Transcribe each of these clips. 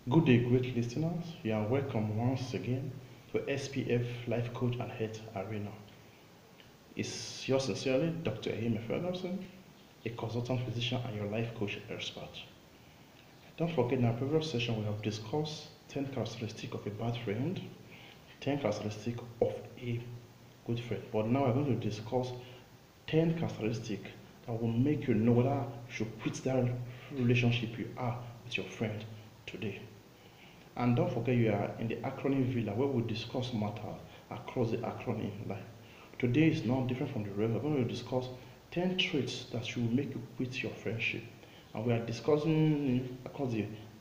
Good day, great listeners. You are welcome once again to SPF Life Coach and Health Arena. It's yours sincerely, Dr. Ahime Ferguson, a consultant physician and your life coach expert. Don't forget, in our previous session, we have discussed 10 characteristics of a bad friend, 10 characteristics of a good friend. But now we're going to discuss 10 characteristics that will make you know whether you should quit that relationship you are with your friend today. And don't forget, you are in the acronym villa where we discuss matters across the acronym line. Today is not different from the rest. We're going to discuss 10 traits that will make you quit your friendship. And we are discussing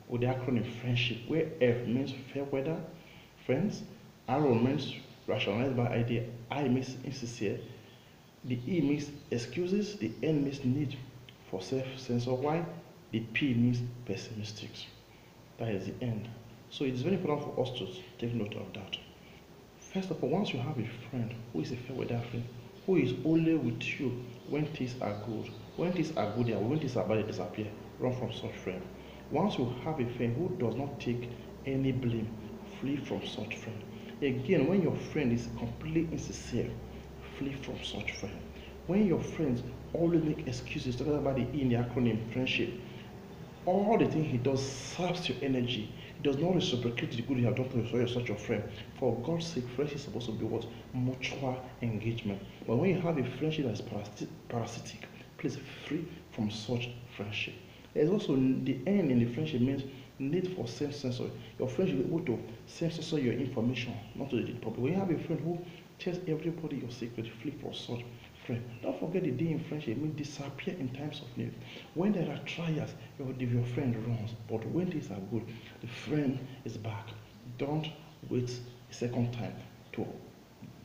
with the acronym friendship, where F means fair weather, friends, R means rationalized by idea, I means insincere, the E means excuses, the N means need for self-censor, Y, the P means pessimistic. That is the end. So it's very important for us to take note of that. First of all, once you have a friend who is a fair weather friend, who is only with you when things are good, when things are good, and when things are bad, they disappear. Run from such friend. Once you have a friend who does not take any blame, flee from such friend. Again, when your friend is completely insincere, flee from such friend. When your friends always make excuses, talking about the E in the acronym friendship, all the things he does saps your energy. He does not reciprocate the good you have done for such a friend. For God's sake, friendship is supposed to be what? Mutual engagement. But when you have a friendship that is parasitic, please free from such friendship. There's also the N in the friendship means need for self-censor. Your friend should be able to self-censor your information, not to the public. When you have a friend who tells everybody your secret, flee from such friend. Don't forget the D in friendship means disappear in times of need. When there are trials, your friend runs. But when things are good, the friend is back. Don't wait a second time to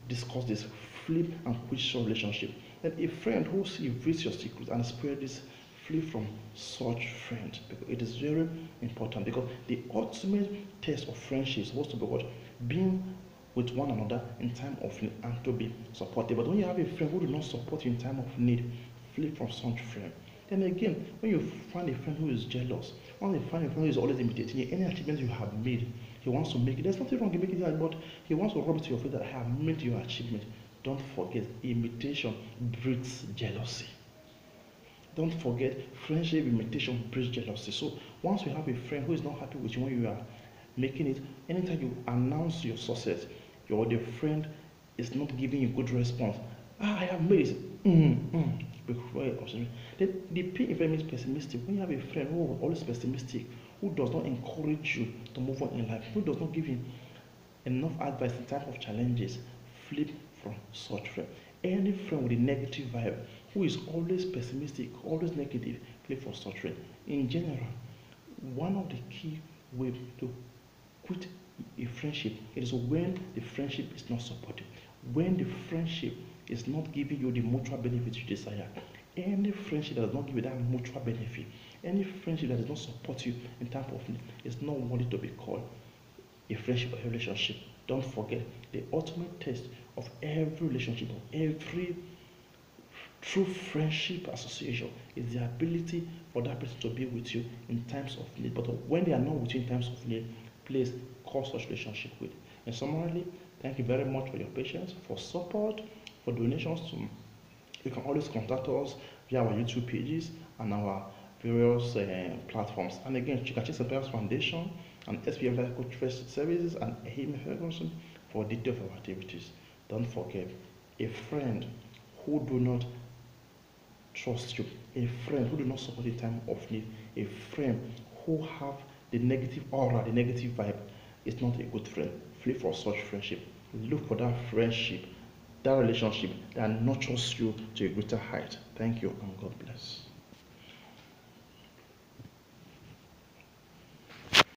discuss this. Flip and quit your relationship. And a friend who reveals your secret and spread this, flee from such friend, because it is very important. Because the ultimate test of friendship is supposed to be what? Being with one another in time of need and to be supportive. But when you have a friend who do not support you in time of need, flee from such friend. Then again, when you find a friend who is jealous, when you find a friend who is always imitating you, any achievement you have made, he wants to make it. There's nothing wrong in making it, but he wants to rub it to your face that I have made your achievement. Don't forget, imitation breeds jealousy. Don't forget, friendship imitation breeds jealousy. So once you have a friend who is not happy with you when you are making it, anytime you announce your success, your the friend is not giving you good response. I have made it. The P in means pessimistic. When you have a friend who is always pessimistic, who does not encourage you to move on in life, who does not give you enough advice in time of challenges, flip from such friend. Any friend with a negative vibe, who is always pessimistic, always negative, flip from such friend. In general, one of the key ways to quit a friendship, it is when the friendship is not supportive, when the friendship is not giving you the mutual benefit you desire. Any friendship that does not give you that mutual benefit, any friendship that does not support you in time of need, is not worthy to be called a friendship or a relationship. Don't forget, the ultimate test of every relationship, of every true friendship association, is the ability for that person to be with you in times of need. But when they are not with you in times of need, please call such relationship with. And summarily, thank you very much for your patience, for support, for donations. You can always contact us via our YouTube pages and our various platforms. And again, you can check the Foundation and SPF Life Coach Services and Ahime Ferguson for details of our activities. Don't forget, a friend who do not trust you, a friend who do not support in time of need, a friend who have the negative aura, the negative vibe, is not a good friend. Flee for such friendship. Look for that friendship, that relationship that nurtures you to a greater height. Thank you and God bless.